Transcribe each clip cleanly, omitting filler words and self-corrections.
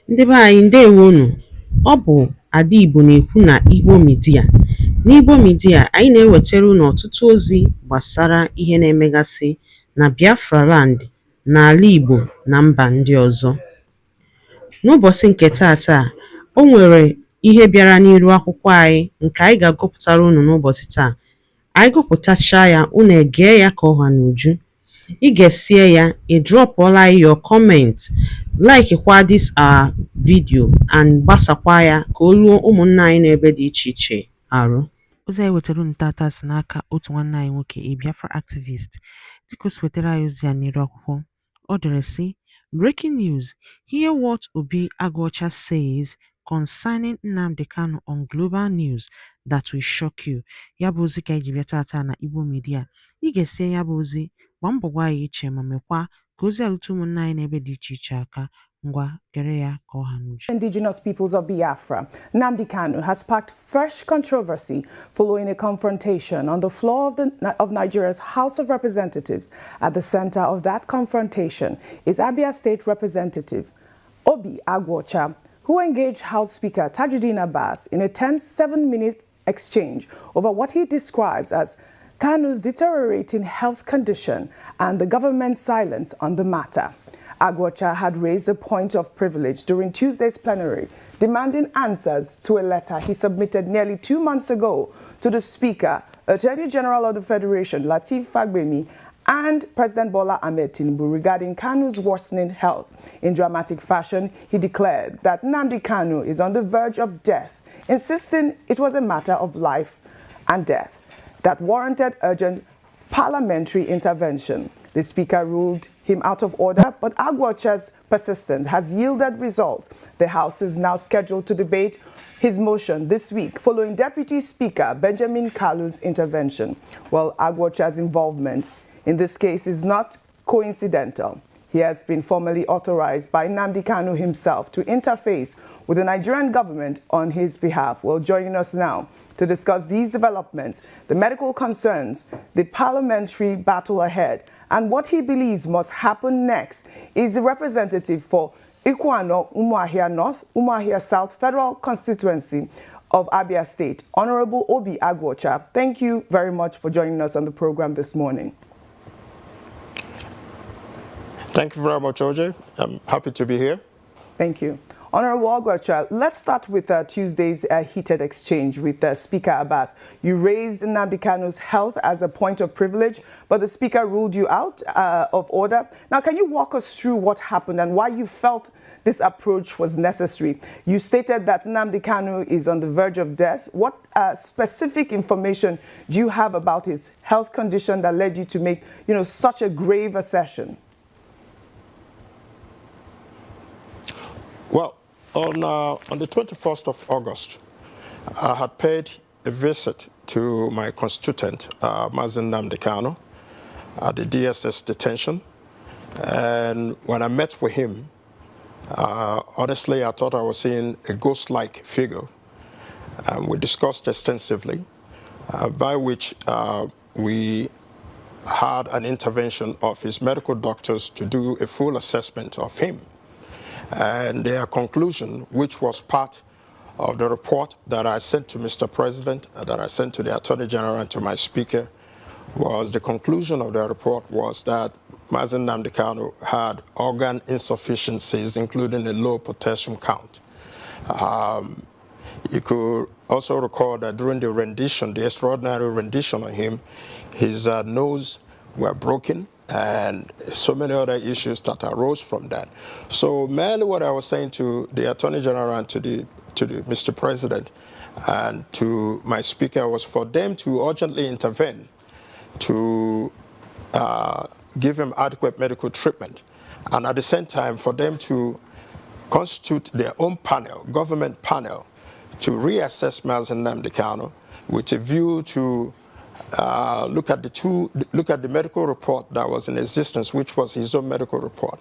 Ndị be anyị ndewonu. Ọ bụ Ada Igbo na-ekwu na Igbo Media. N'Igbo Media, anyị na-ewetara unu ọtụtụ ozi gbasara ihe na-emegasị na Biafra Land, n'ala Igbo na mba ndị ọzọ. N'ụbọchị nke taata, o nwere ihe bịara n'iru akwụkwọ anyị nke anyị ga-agụpụtara unu n'ụbọchị taa. Anyị gụpụtachaa ya, unu egee ya ka ọha n'uju. Ị ga-esie ya, ị drọpụọla your comment, like kwa this our video and gbasakwa ya ka o ruo ụmụnna anyị n'ebe dị iche iche arụ. Ozi anyị wetara unu tata si n'aka otu nwanne anyị nwoke, a Biafra activist. Dịka o si wetara anyị ozi ya n'iru akwụkwọ, ọ dere sị: Breaking news. Hear what Obi Aguocha says concerning Nnamdi Kanu on global news that will shock you. Ya bụ ozi ka anyị ji bịa tata na Igbo Media. Ị ga-esie ya bụ ozi, gbaa mbọ gwa ya iche ma mekwa ka ozi alụta ụmụnna anyị n'ebe dị iche iche aka. Ngwa gere ya ka ọha n'uju. Indigenous peoples of Biafra, Nnamdi Kanu, has sparked fresh controversy following a confrontation on the floor of Nigeria's House of Representatives. At the center of that confrontation is Abia State Representative Obi Aguocha, who engaged House Speaker Tajuddin Abbas in a tense 7-minute exchange over what he describes as Kanu's deteriorating health condition and the government's silence on the matter. Aguocha had raised a point of privilege during Tuesday's plenary, demanding answers to a letter he submitted nearly 2 months ago to the Speaker, Attorney General of the Federation, Lateef Fagbemi, and President Bola Ahmed Tinubu regarding Kanu's worsening health. In dramatic fashion, he declared that Nnamdi Kanu is on the verge of death, insisting it was a matter of life and death that warranted urgent parliamentary intervention. The Speaker ruled him out of order, but Aguocha's persistence has yielded results. The House is now scheduled to debate his motion this week following Deputy Speaker Benjamin Kalu's intervention. Well, Aguocha's involvement in this case is not coincidental. He has been formally authorized by Nnamdi Kanu himself to interface with the Nigerian government on his behalf. Well, joining us now to discuss these developments, the medical concerns, the parliamentary battle ahead, and what he believes must happen next is the representative for Ikuano, Umuahia North, Umuahia South Federal Constituency of Abia State, Honorable Obi Aguocha. Thank you very much for joining us on the program this morning. Thank you very much, OJ. I'm happy to be here. Thank you. Honorable Aguocha, let's start with Tuesday's heated exchange with Speaker Abbas. You raised Nnamdi Kanu's health as a point of privilege, but the Speaker ruled you out of order. Now, can you walk us through what happened and why you felt this approach was necessary? You stated that Nnamdi Kanu is on the verge of death. What specific information do you have about his health condition that led you to make, such a grave assertion? Well, on the 21st of August, I had paid a visit to my constituent, Mazen Nnamdi Kanu, at the DSS detention. And when I met with him, honestly, I thought I was seeing a ghost-like figure. We discussed extensively, by which we had an intervention of his medical doctors to do a full assessment of him. And their conclusion, which was part of the report that I sent to Mr. President, that I sent to the Attorney General and to my Speaker, was the conclusion of the report was that Mazen Nnamdi Kanu had organ insufficiencies, including a low potassium count. You could also recall that during the rendition, the extraordinary rendition on him, his nose were broken, and so many other issues that arose from that. So mainly what I was saying to the Attorney General and to the Mr. President and to my Speaker was for them to urgently intervene to give him adequate medical treatment, and at the same time for them to constitute their own panel, government panel, to reassess Mazen Nnamdi Kanu with a view to look at the medical report that was in existence, which was his own medical report.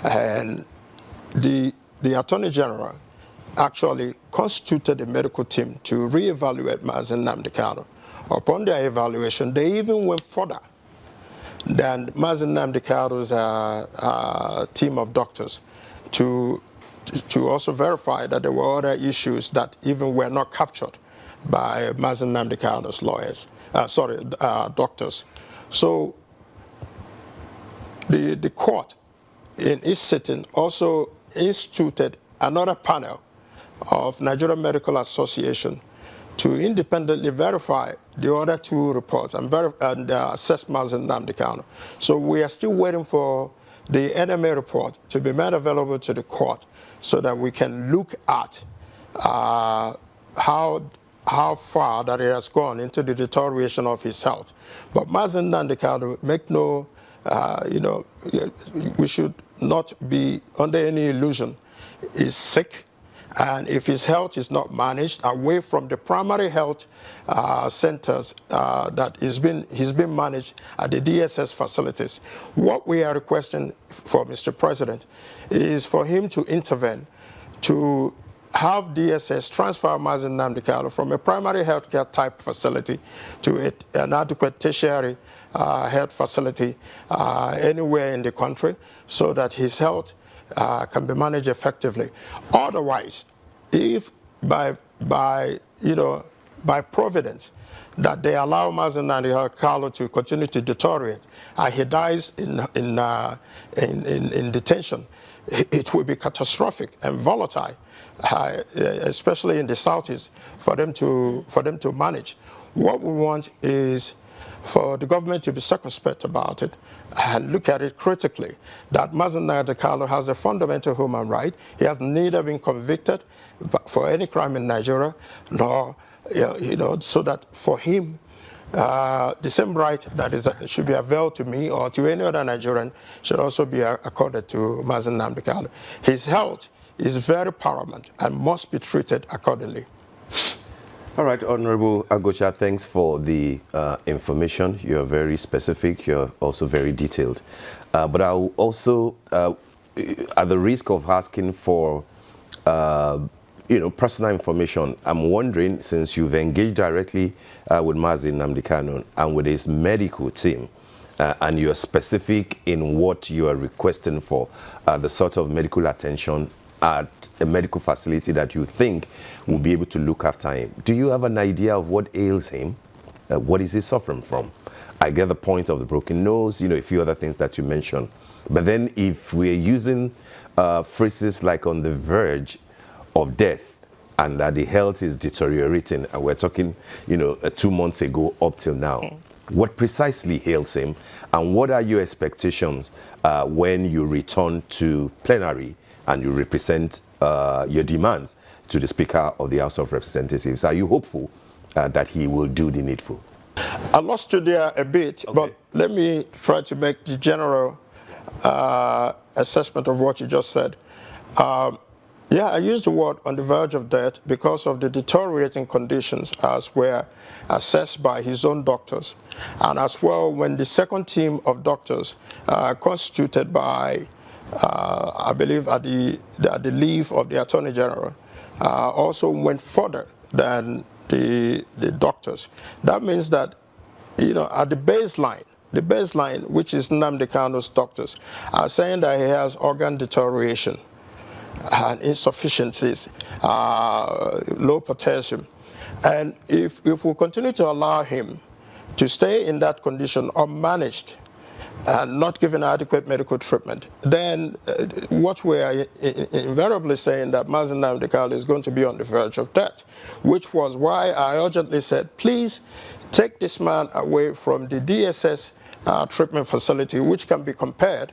And the Attorney General actually constituted a medical team to reevaluate Mazen Nnamdi Kanu. Upon their evaluation, they even went further than Mazen Nnamdi Kanu's team of doctors to to also verify that there were other issues that even were not captured by Mazi Nnamdi Kanu's lawyers, doctors. So the court in its sitting also instituted another panel of Nigerian Medical Association to independently verify the other two reports and assess Mazi Nnamdi Kanu. So we are still waiting for the NMA report to be made available to the court so that we can look at how far that it has gone into the deterioration of his health. But Mazi Nnamdi Kanu, make no, we should not be under any illusion. He's sick. And if his health is not managed away from the primary health centers that he's been managed at the DSS facilities, what we are requesting for Mr. President is for him to intervene to have DSS transfer Mazi Nnamdi Kanu from a primary healthcare type facility to an adequate tertiary health facility anywhere in the country so that his health can be managed effectively. Otherwise, if by providence that they allow Mazi Nnamdi Kanu to continue to deteriorate and he dies in detention, it will be catastrophic and volatile, especially in the Southeast, for them to manage. What we want is for the government to be circumspect about it and look at it critically, that Mazi Nnamdi Kanu has a fundamental human right. He has neither been convicted for any crime in Nigeria, nor, so that for him, the same right that should be availed to me or to any other Nigerian should also be accorded to Mazi Nnamdi Kanu. His health is very paramount and must be treated accordingly. All right, Honorable Aguocha, thanks for the information. You're very specific. You're also very detailed. But I'll also, at the risk of asking for, personal information, I'm wondering, since you've engaged directly with Mazi Nnamdi Kanu and with his medical team, and you're specific in what you are requesting for, the sort of medical attention at a medical facility that you think will be able to look after him. Do you have an idea of what ails him? What is he suffering from? I get the point of the broken nose, a few other things that you mentioned. But then if we're using phrases like on the verge of death and that the health is deteriorating, and we're talking, 2 months ago up till now, what precisely ails him? And what are your expectations when you return to plenary and you represent your demands to the Speaker of the House of Representatives? Are you hopeful that he will do the needful? I lost you there a bit, okay, but let me try to make the general assessment of what you just said. Yeah, I used the word on the verge of death because of the deteriorating conditions as were assessed by his own doctors. And as well, when the second team of doctors constituted by, I believe, at the leave of the Attorney General, also went further than the doctors. That means that, at the baseline, which is Nnamdi Kanu's doctors, are saying that he has organ deterioration and insufficiencies, low potassium. And if we continue to allow him to stay in that condition unmanaged and not given adequate medical treatment, then what we are invariably saying that Mazi Nnamdi Kanu is going to be on the verge of death, which was why I urgently said, please take this man away from the DSS treatment facility, which can be compared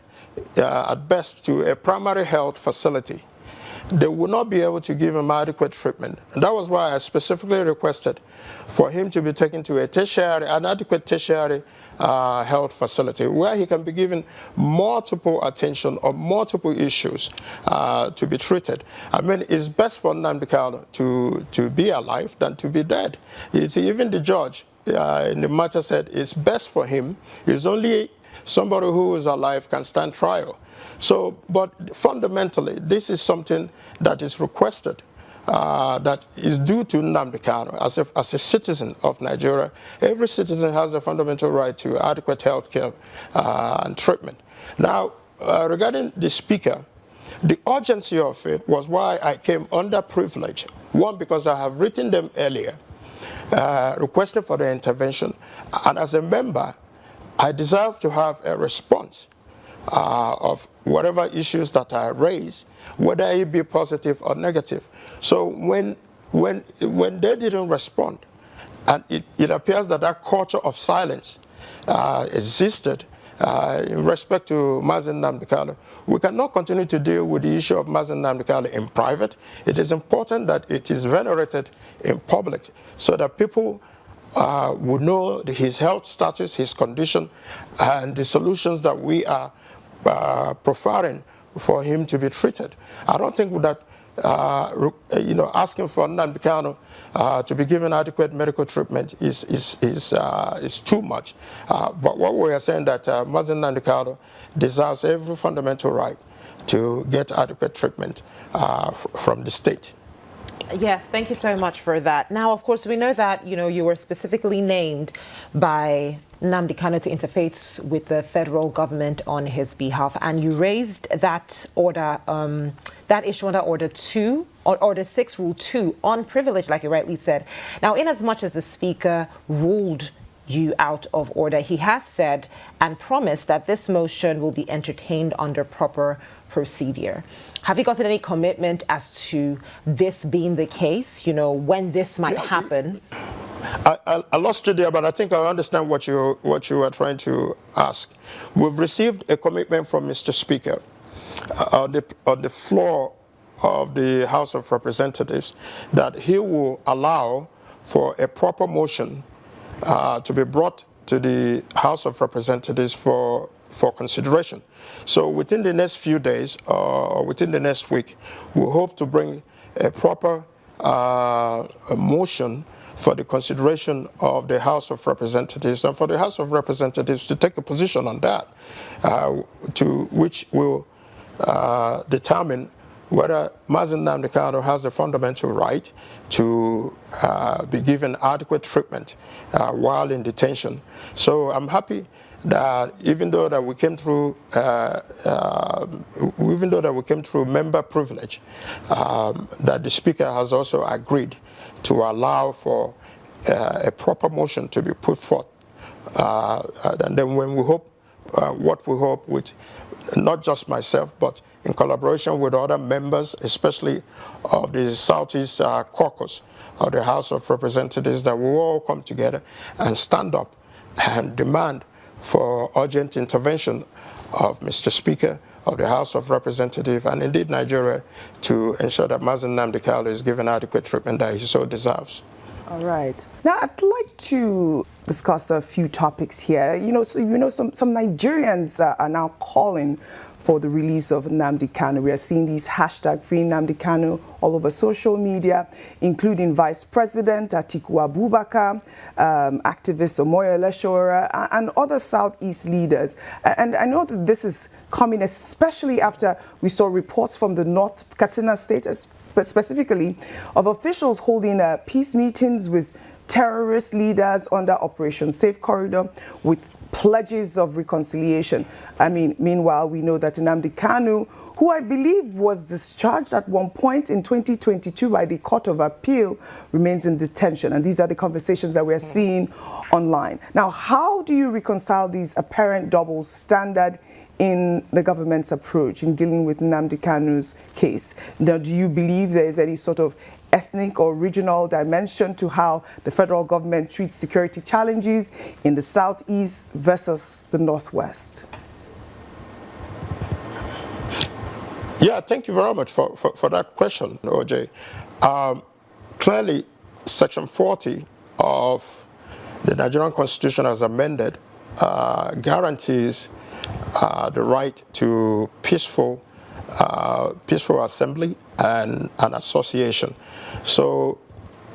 at best to a primary health facility. They will not be able to give him adequate treatment. And that was why I specifically requested for him to be taken to an adequate tertiary health facility where he can be given multiple attention on multiple issues to be treated. I mean, it's best for Nnamdi Kanu to be alive than to be dead. Even the judge in the matter said it's best for him. It's only somebody who is alive can stand trial. So, but fundamentally, this is something that is requested, that is due to Nnamdi Kanu as a citizen of Nigeria. Every citizen has a fundamental right to adequate health care and treatment. Now, regarding the Speaker, The urgency of it was why I came under privilege. One, because I have written them earlier, requesting for their intervention. And as a member, I deserve to have a response of whatever issues that I raise, whether it be positive or negative. So when they didn't respond, and it appears that that culture of silence existed in respect to Mazen Nnamdi Kanu, we cannot continue to deal with the issue of Mazen Nnamdi Kanu in private. It is important that it is venerated in public so that people would know his health status, his condition, and the solutions that we are providing for him to be treated. I don't think that asking for Nnamdi Kanu to be given adequate medical treatment is too much. But what we are saying that Mazen Nnamdi Kanu deserves every fundamental right to get adequate treatment from the state. Yes, thank you so much for that. Now, of course, we know that, you were specifically named by Nnamdi Kanu to interface with the federal government on his behalf, and you raised that order, that issue under Order 2, or Order 6, Rule 2, on privilege, like you rightly said. Now, in as much as the Speaker ruled you out of order, he has said and promised that this motion will be entertained under proper procedure. Have you gotten any commitment as to this being the case, when this might happen? I lost you there, but I think I understand what you are trying to ask. We've received a commitment from Mr. Speaker on the floor of the House of Representatives that he will allow for a proper motion to be brought to the House of Representatives for consideration. So within the next few days or within the next week, we hope to bring a proper motion for the consideration of the House of Representatives and for the House of Representatives to take a position on that, to which will determine whether Mazen Nnamdi Kanu has a fundamental right to be given adequate treatment while in detention. So I'm happy that even though that we came through member privilege, that the Speaker has also agreed to allow for a proper motion to be put forth, and then when we hope, what we hope with not just myself, but in collaboration with other members, especially of the Southeast Caucus of the House of Representatives, that we will all come together and stand up and demand for urgent intervention of Mr. Speaker of the House of Representatives and indeed Nigeria to ensure that Mazen Nnamdi Kanu is given adequate treatment that he so deserves. All right. Now, I'd like to discuss a few topics here. Some Nigerians are now calling for the release of Nnamdi Kanu. We are seeing these hashtag Free Nnamdi Kanu all over social media, including Vice President Atiku Abubakar, activist Omoyele Sowore, and other Southeast leaders. And I know that this is coming especially after we saw reports from the North Katsina State, but specifically of officials holding peace meetings with terrorist leaders under Operation Safe Corridor with pledges of reconciliation. Meanwhile, we know that Nnamdi Kanu, who I believe was discharged at one point in 2022 by the Court of Appeal, remains in detention. And these are the conversations that we're seeing online. Now, how do you reconcile these apparent double standard in the government's approach in dealing with Nnamdi Kanu's case? Now, do you believe there is any sort of ethnic or regional dimension to how the federal government treats security challenges in the Southeast versus the Northwest? Yeah, thank you very much for that question, OJ. Clearly, Section 40 of the Nigerian Constitution as amended guarantees the right to peaceful assembly and association. So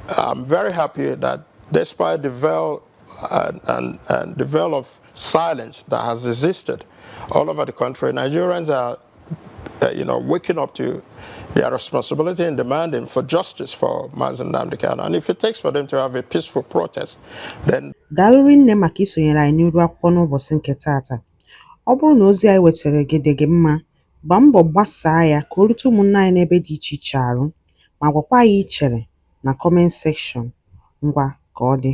I'm very happy that despite the veil and the veil of silence that has existed all over the country, Nigerians are waking up to their responsibility and demanding for justice for Mazen Nnamdi Kanu. And if it takes for them to have a peaceful protest, then... Daalụ nne maka isonyere anyị n'iru akwụkwọ n'ụbọchị nke taata. Ọ bụrụ na ozi anyị wetara gị dị gị mma, gbaa mbọ gbasaa ya ka o rute ụmụnne anyị n'ebe dị iche iche arụ ma gwakwa anyị ichere na comment section. Ngwa ka ọ dị.